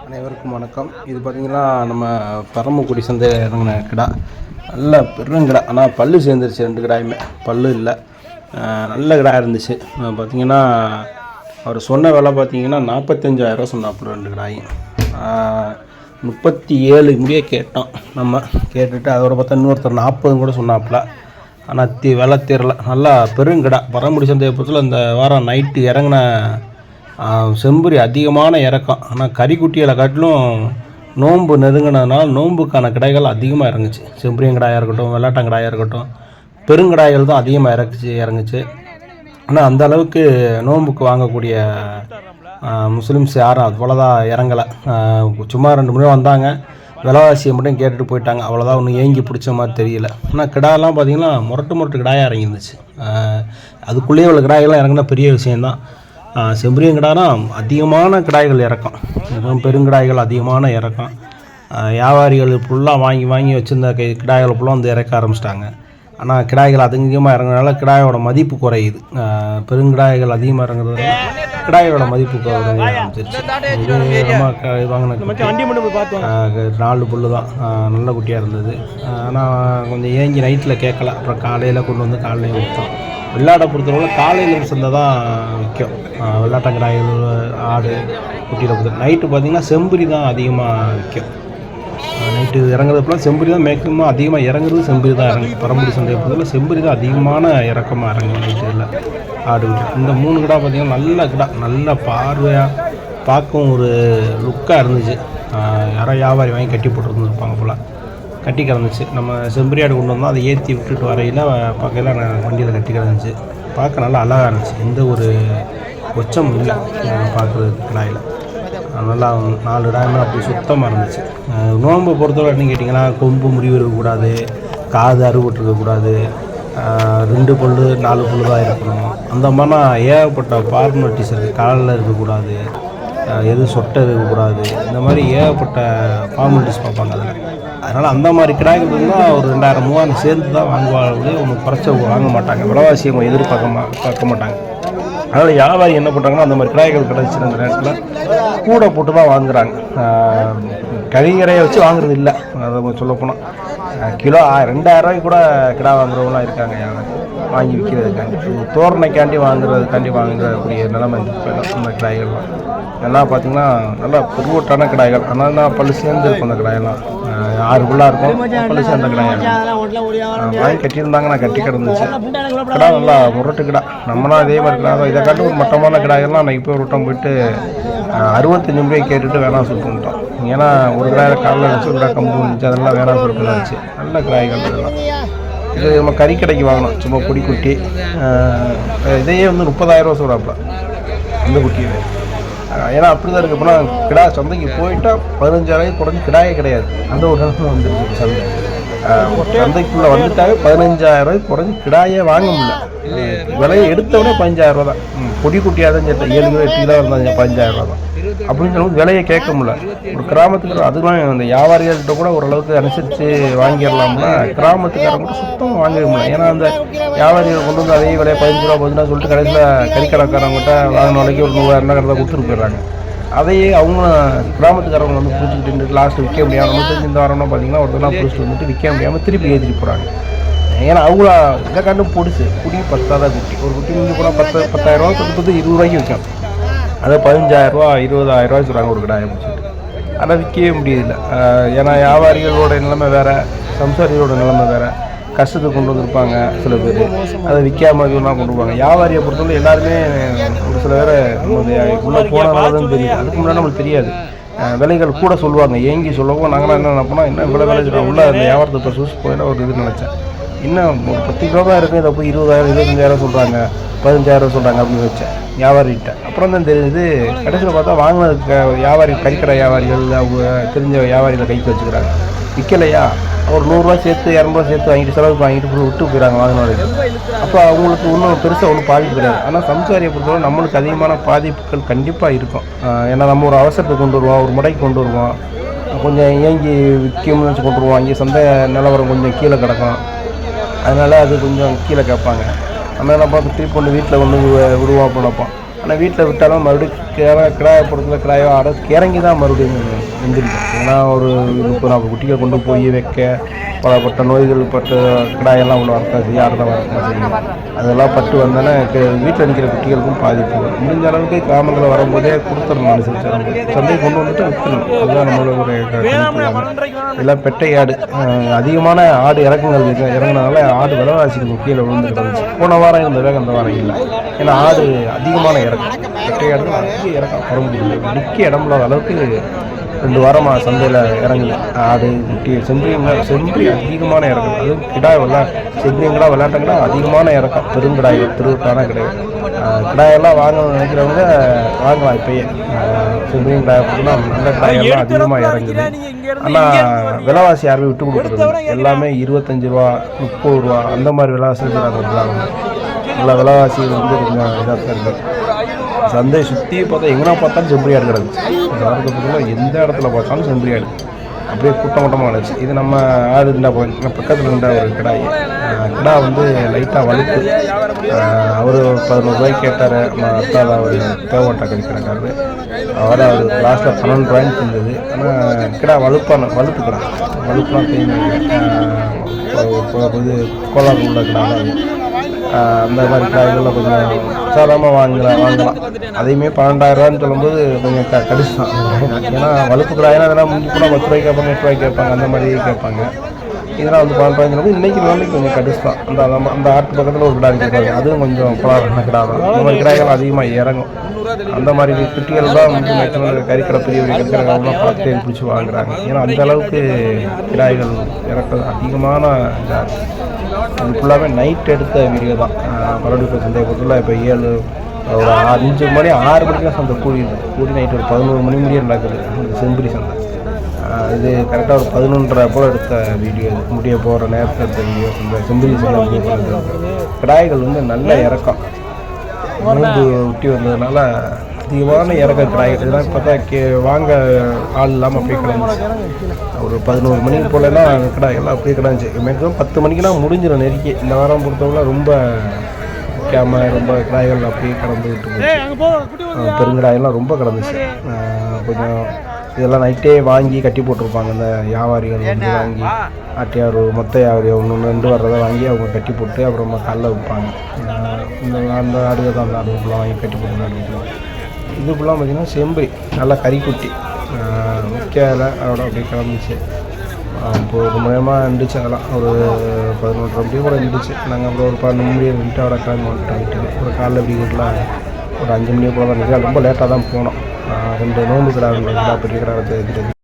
அனைவருக்கும் வணக்கம். இது பார்த்திங்கன்னா நம்ம பரமக்குடி சந்தையில் இறங்கின கிடா, நல்ல பெருங்கிடா. ஆனால் பல்லு சேர்ந்துருச்சு, 2 கிடாயுமே பல்லு இல்லை, நல்ல கிடா இருந்துச்சு. பார்த்திங்கன்னா அவர் சொன்ன விலை பார்த்திங்கன்னா 45,000 சொன்னாப்புல. 2 கிடாயும் 37 முடிய கேட்டோம். நம்ம கேட்டுட்டு அதோட பார்த்தா இன்னொருத்தர் 40 கூட சொன்னாப்புல. ஆனால் விலை தெரியல. நல்லா பெருங்கிடா. பரமக்குடி சந்தையை பொறுத்தல இந்த வாரம் நைட்டு இறங்கின செம்பரி அதிகமான இறக்கம். ஆனால் கறிக்குட்டிகளை காட்டிலும் நோன்பு நெருங்கினதுனால நோன்புக்கான கிடாய்கள் அதிகமாக இறங்குச்சு. செம்பரியங்கிடாயாக இருக்கட்டும், வெள்ளாட்டங்கிடாயாக இருக்கட்டும், பெருங்கிடாய்கள் தான் அதிகமாக இறங்குச்சு. ஆனால் அந்த அளவுக்கு நோன்புக்கு வாங்கக்கூடிய முஸ்லீம்ஸ் யாரும் அவ்வளோதான் இறங்கலை. சும்மா 2 முறை வந்தாங்க, விலைவாசியை மட்டும் கேட்டுட்டு போயிட்டாங்க. அவ்வளோதான், ஒன்றும் ஏங்கி பிடிச்ச மாதிரி தெரியல. ஆனால் கிடாயெல்லாம் பார்த்திங்கன்னா முரட்டு கிடாயாக இறங்கிருந்துச்சு. அதுக்குள்ளேயே உள்ள கிடாயெல்லாம் இறங்கினா பெரிய விஷயந்தான். செம்பரியங்கிடானா அதிகமான கிடாய்கள் இறக்கம், பெருங்கிடாய்கள் அதிகமான இறக்கம். வியாபாரிகள் ஃபுல்லாக வாங்கி வச்சுருந்த கிடாய்களை ஃபுல்லாக வந்து இறக்க ஆரம்பிச்சிட்டாங்க. ஆனால் கிடாய்கள் அதிகமாக இறங்குறதுனால கிடாயோட மதிப்பு குறையுது. பெருங்கிடாய்கள் அதிகமாக இறங்குறதுனால கிடாயோட மதிப்பு குறைய ஆரம்பிச்சிருச்சு. இது நம்ம வாங்கின 4 புல்லு தான், நல்ல குட்டியாக இருந்தது. ஆனால் கொஞ்சம் ஏங்கி நைட்டில் கேட்கல. அப்புறம் காலையில் கொண்டு வந்து காலையில் விற்றோம். வெள்ளாட்டை பொறுத்தவரை காலையில் சந்தை தான் விற்கும். வெள்ளாட்டங்கிடாய்கள், ஆடு குட்டியில் பொறுத்த நைட்டு பார்த்திங்கன்னா செம்பரி தான் அதிகமாக விற்கும். நைட்டு இறங்குறதுலாம் செம்பரி தான் மேக்ஸிமம் அதிகமாக இறங்குறது. செம்பரி தான் இறங்கும். பரமக்குடி சந்தையை பொறுத்தவரை செம்பரி தான் அதிகமான இறக்கமாக இறங்கும் நைட்டில். ஆடு இந்த 3 கிடா பார்த்திங்கன்னா நல்ல கிடா, நல்ல பார்வையாக பார்க்கவும் ஒரு லுக்காக இருந்துச்சு. யாரோ வியாபாரி வாங்கி கட்டி போட்டுருந்துருப்பாங்க போல், கட்டி கிடந்துச்சு. நம்ம செம்பரியாடு கொண்டு வந்தோம், அதை ஏற்றி விட்டுட்டு வரையில் பார்க்கல வண்டியில் கட்டி கிடந்துச்சு. பார்க்க நல்லா அழகாக இருந்துச்சு. எந்த ஒரு கொச்சமும் இல்லை பார்க்குறதுக்கு கிடாயில். நல்லா 4 கிடாயுமே அப்படி சுத்தமாக இருந்துச்சு. நோன்பை பொறுத்தவரை என்னன்னு கேட்டிங்கன்னா, கொம்பு முடிவு இருக்கக்கூடாது, காது அறுபட்டுருக்கக்கூடாது, 2 பல்லு 4 பல்லு தான் இருக்கணும். அந்த மாதிரினா ஏகப்பட்ட ஃபார்மாலிட்டிஸ் இருக்குது. காலில் இருக்கக்கூடாது, எதுவும் சொட்டை இருக்கக்கூடாது, இந்த மாதிரி ஏகப்பட்ட ஃபார்மாலிட்டிஸ் பார்ப்பாங்க அதில். அதனால் அந்த மாதிரி கிடாய்கள் தான் ஒரு 2000-3000 சேர்ந்து தான் வாங்குவாங்க. ஒன்றும் குறைச்ச வாங்க மாட்டாங்க. விலைவாசியை அவங்க பார்க்க மாட்டாங்க. அதனால் வியாபாரி என்ன பண்ணுறாங்கன்னா, அந்த மாதிரி கிடாய்கள் கிடச்சிருந்த அந்த நேரத்தில் கூட போட்டு தான் வாங்குகிறாங்க. கறிகரையை வச்சு வாங்குறது இல்லை. அதை சொல்லப்போனால் கிலோ 2000 கூட கிடா வாங்குறவங்களாம் இருக்காங்க. வாங்கி விற்கிறதுக்காண்டி, தோரணைக்காண்டி வாங்குறக்கூடிய நிலைமை இந்த கிடாய்கள்லாம் எல்லாம் பார்த்திங்கன்னா நல்லா பொருவட்டான கிடாய்கள். ஆனால் தான் பல்லு சேர்ந்து இருக்கும். அந்த கிடாயெல்லாம் 6 புல்லாக இருக்கும், பல்லு சேர்ந்த கிடாய்கள் வாங்கி கட்டியிருந்தாங்க. நான் கட்டி கிடந்துச்சு. கிடா நல்லா முரட்டு கிடா. நம்மளாம் இதே மாதிரி கிடா தான். இதை காட்டி ஒரு மட்டமான கிடாயெல்லாம் நான் இப்போ ஒரு வட்டம் போயிட்டு 65 ரூபாய் கேட்டுட்டு வேணாம் சொல்லிட்டு வந்துட்டோம். ஏன்னா ஒரு கிடாயில் காலில் வச்சு ஒரு கிடா கம்பு இருந்துச்சு, அதெல்லாம் வேணாம் சொல்லிட்டு இருந்துச்சு. நல்ல கிடாய்கள் இதெல்லாம். இது நம்ம கறிக்கடைக்கு வாங்கினோம், சும்மா குட்டி. இதையே வந்து 30,000 சொல்கிறாப்புல இந்த குட்டியை. ஏன்னா அப்படி தான் இருக்குது. இப்போனா கிடா சந்தைக்கு போயிட்டால் 15,000 குறைஞ்சி கிடாயே கிடையாது. அந்த ஒரு நிலமை வந்துருக்கு சந்தை. சந்தைக்குள்ளே வந்துட்டாவே 15,000 குறைஞ்சி கிடாயே வாங்க முடியல. விலையை எடுத்தவொடனே 15,000 தான். பொடி குட்டியாக தான் சேர்த்து 7 கிலோ 8 கிலோ இருந்தாங்க 15,000 தான். அப்படின்னு சொல்லும்போது விலையை கேட்க முடியல. ஒரு கிராமத்துக்கு அதுதான் அந்த வியாபாரிகள்கிட்ட கூட ஓரளவுக்கு அனுசரித்து வாங்கிடலாம்னா, கிராமத்துக்காரங்க கூட சுத்தமாக வாங்கிட முடியல. ஏன்னா அந்த வியாபாரிகள் கொண்டு வந்து அதே விலையை 15 ரூபா 10 ரூபா சொல்லிட்டு கடைசியில் கறிக்கடைக்காரங்கிட்ட வாங்கின விலைக்கு ஒரு 100,000 கடை கொடுத்துட்டு போயிடுறாங்க. அதையே அவங்க கிராமத்துக்காரங்க வந்து பிடிச்சிக்கிட்டு லாஸ்ட்டு விற்க முடியாமல் வந்து இந்த வாரம்னா பார்த்திங்கன்னா ஒருத்தர்லாம் பிடிச்சிட்டு வந்துட்டு விற்க முடியாமல் திருப்பி ஏற்றிட்டு போகிறாங்க. ஏன்னா அவங்கள இதை கண்டு குடி 10 குட்டி. ஒரு குட்டி முடிஞ்சு போனால் 10,000 கொடுத்து 20 ரூபாய்க்கு விற்கும். அதை 15,000 20,000 சொல்கிறாங்க ஒரு கிடாயை பிடிச்சிட்டு. அதை விற்கவே முடியதில்லை. ஏன்னா வியாபாரிகளோட நிலைமை வேறு, சம்சாரிகளோட நிலைமை வேறு. கஷ்டத்துக்கு கொண்டு வந்திருப்பாங்க சில பேர், அதை விற்காம இதெல்லாம் கொண்டு வருவாங்க. வியாபாரியை பொறுத்தவரை எல்லாருமே ஒரு சில பேர் உள்ளே போனாலும் தெரியும். அதுக்கு முன்னாடி நம்மளுக்கு தெரியாது. விலைகள் கூட சொல்லுவாங்க, ஏங்கி சொல்லவும் நாங்களாம் என்ன நினைப்போம்னா, என்ன விலை சொல்லுவாங்க. உள்ள அந்த வியாபாரத்தை இப்போ சூஸ் போயிட ஒரு இது நினச்சேன். இன்னும் ஒரு 10 கிலோ தான் இருக்குது, இதை போய் 20,000 25,000 சொல்கிறாங்க, 15,000 சொல்கிறாங்க அப்படின்னு வச்சேன் வியாபாரிகிட்ட. அப்புறம் தான் தெரியுது, கடைசியில் பார்த்தா வாங்கினதுக்கு வியாபாரி கறிக்கடை வியாபாரிகள் அவங்க தெரிஞ்ச வியாபாரிகளை கைக்கு வச்சுக்கிறாங்க. விற்கலையா ஒரு 100 ரூபா சேர்த்து 200 ரூபா சேர்த்து வாங்கிட்டு செலவுக்கு வாங்கிட்டு விட்டு போயிடறாங்க வாங்கினவர்கள். அப்போ அவங்களுக்கு இன்னும் பெருசாக ஒன்றும் பாதிப்பு கிடையாது. ஆனால் சம்சாரியை பொறுத்தவரை நம்மளுக்கு அதிகமான பாதிப்புகள் கண்டிப்பாக இருக்கும். ஏன்னா நம்ம ஒரு அவசரத்தை கொண்டு வருவோம், ஒரு முறைக்கு கொண்டு வருவோம், கொஞ்சம் ஏங்கி விற்கணும்னு வச்சு கொண்டு வருவோம். இங்கே சந்தை நிலவரம் கொஞ்சம் கீழே கிடக்கும், அதனால் அது கொஞ்சம் கீழே கேட்பாங்க. நம்ம என்ன பார்த்து திருப்பி கொண்டு வீட்டில் கொண்டு விடுவோம் அப்படின்னு நினைப்போம். ஆனால் வீட்டில் விட்டாலும் மறுபடியும் கிடாயை பொறுத்தல கிடாயோ ஆட இறங்கி தான் மறுபடியும் எந்திரிக்கும். ஏன்னா ஒரு 30-40 குட்டிகள் கொண்டு போய் வைக்க பலப்பட்ட நோய்கள் பட்டு கிடாயெல்லாம் உள்ள வரக்காது, யார் தான் வரக்காது. அதெல்லாம் பட்டு வந்தோன்னே வீட்டில் நிற்கிற குட்டிகளுக்கும் பாதிப்பு. முடிஞ்ச அளவுக்கு கிராமங்களில் வரும்போதே கொடுத்துடணும். அனுசரிச்சு சந்தை கொண்டு வந்துட்டு விற்றுணும். அதுதான் நம்மளோட எல்லாம் பெட்டை ஆடு. அதிகமான ஆடு இறங்குனதுனால ஆடு விலைவாசிக்கு கீழே விழுந்துட்டு இருந்துச்சு. போன வாரம் இருந்த வேகம் அந்த வாரம் இல்லை. ஏன்னா ஆடு அதிகமான இறக்கம், பெட்டை ஆடு அதிக இறக்கம் வர முடியல. நிற்க இடம்ல அளவுக்கு 2 வாரமாக சந்தையில் இறங்குது ஆடு குட்டி. செம்பரி அதிகமான இறக்கம். அதுவும் கிடாய் செம்பரியங்களா விளையாட்டுங்களா அதிகமான இறக்கம். பெருங்கிடாய் திருவுக்கான கிடையாது. கிடாயெல்லாம் வாங்கணும்னு நினைக்கிறவங்க வாங்கலாம். இப்பயே செம்பரியும் கிடாய் பார்த்தீங்கன்னா நல்ல கிடாயெல்லாம் அதிகமாக இறங்குது. ஆனால் விலைவாசி யாருமே விட்டு கொடுக்குறது எல்லாமே 25 ரூபா 30 ரூபா அந்த மாதிரி விலைவாசி நல்லா விலைவாசி வந்து கொஞ்சம் இதாக தான் இருக்குது. சந்தையை சுற்றி பார்த்தா எங்கன்னா பார்த்தாலும் செம்பரி ஆடு கிடக்குது. இந்த வாரத்தை பார்த்தீங்கன்னா எந்த இடத்துல பார்த்தாலும் செம்பரி ஆடு அப்படியே கூட்டமாக கிடச்சி. இது நம்ம ஆடு இருந்தால் பக்கத்தில் இருந்தால் ஒரு கிடா வந்து லைட்டாக வலுப்பு. அவர் 11 ரூபாய்க்கு கேட்டார். நம்ம அத்தாவில் அவர் தேவட்டா கிடைக்கிறாரு. அவரை அவர் லாஸ்ட்டில் 12 ரூபாய்க்கு இருந்தது. ஆனால் கிடா வலுப்பு கிடா வலுப்புலாம் இது கோலாறு உள்ள கிடா தான். அந்த மாதிரி கிடாய்களில் கொஞ்சம் சாதாரணமாக வாங்கலாம். அதையுமே 12,000 சொல்லும்போது கொஞ்சம் கடிச்சு தான். ஏன்னா வலுப்பு கிடாய்னா அதெல்லாம் முந்தி கூட 10 ரூபாய்க்கு கேட்பாங்க, 8 ரூபாய்க்கு கேட்பாங்க, அந்த மாதிரி கேட்பாங்க. இதெல்லாம் வந்து 12,000 இன்றைக்கி நாளைக்கு கொஞ்சம் கடிச்சு தான். அந்த ஆட்டு பக்கத்தில் ஒரு கிடா கேட்பாங்க, அதுவும் கொஞ்சம் குளாரான கிடா தான். இந்த மாதிரி கிடாய்கள் அதிகமாக இறங்கும். அந்த மாதிரி குட்டிகள் தான் வந்து மேக்ஸிமம் கறிக்கடை பெரிய கறிக்கடைகள்லாம் பார்த்து பிடிச்சி வாங்குறாங்க. ஏன்னா அந்த அளவுக்கு கிடாய்கள் இறக்குறது அதிகமான இதாக. இது ஃபுல்லாகவே நைட் எடுத்த வீடியோ தான். மறுபடியும் சந்தையை பொறுத்தவரை இப்போ 7 ஒரு 5 மணி 6 மணிக்கெலாம் சந்தை கூடி நைட்டு ஒரு 11 மணி முடிய நடக்குது இந்த செம்பரி சந்தை. இது கரெக்டாக ஒரு 11:30 போல் எடுத்த வீடியோ. இது முடிய போகிற நேரத்தில் எடுத்த வீடியோ. இந்த செம்பரி சந்தை கிடாய்கள் வந்து நல்ல இறக்கம். மூன்று ஒட்டி வந்ததுனால அதிகமான இறக்க கிடாய்கள். இதெல்லாம் பார்த்தா வாங்க ஆள் இல்லாமல் அப்படியே கிடந்துச்சு. ஒரு 11 மணிக்கு போலலாம் கிடாய்கள்லாம் அப்படியே கிடந்துச்சு. மேக்ஸிமம் 10 மணிக்கெலாம் முடிஞ்சிடும் நெருக்கி. இந்த வாரம் பொறுத்தவரை ரொம்ப முக்கியமாக ரொம்ப கிடாய்கள் அப்படியே கடந்துக்கிட்டு இருந்துச்சு. பெருங்கிடாயெல்லாம் ரொம்ப கிடந்துச்சு. கொஞ்சம் இதெல்லாம் நைட்டே வாங்கி கட்டி போட்டிருப்பாங்க. இந்த வியாபாரிகள் வந்து வாங்கி ஆட்டியார் மொத்த வியாபாரி 1-2 வர்றதை வாங்கி அவங்க கட்டி போட்டு அப்புறமா கல்ல விற்பாங்க. அந்த ஆடுகள் தான் அந்த ஆடு ஃபுல்லாக வாங்கி கட்டி போட்டு ஆடுவோம். இது ஃபுல்லாக பார்த்திங்கன்னா செம்பரி நல்லா கறிக்குட்டி முக்கிய அதோட அப்படியே கிளம்பிச்சு. இப்போது ரொம்ப நேரமாக இருந்துச்சு. அதெல்லாம் ஒரு 11:30 மணி கூட இருந்துச்சு. நாங்கள் அப்புறம் ஒரு 12 மணி வந்துட்டு அவரை கிளம்பி வந்துட்டோம் வீட்டுக்கு. ஒரு காலைல அப்படி வீட்டில் ஒரு 5 மணி போல தான் இருந்துச்சு. ரொம்ப லேட்டாக தான் போனோம். 2 நோம்பு கிடா பெரிய கிடா எடுத்து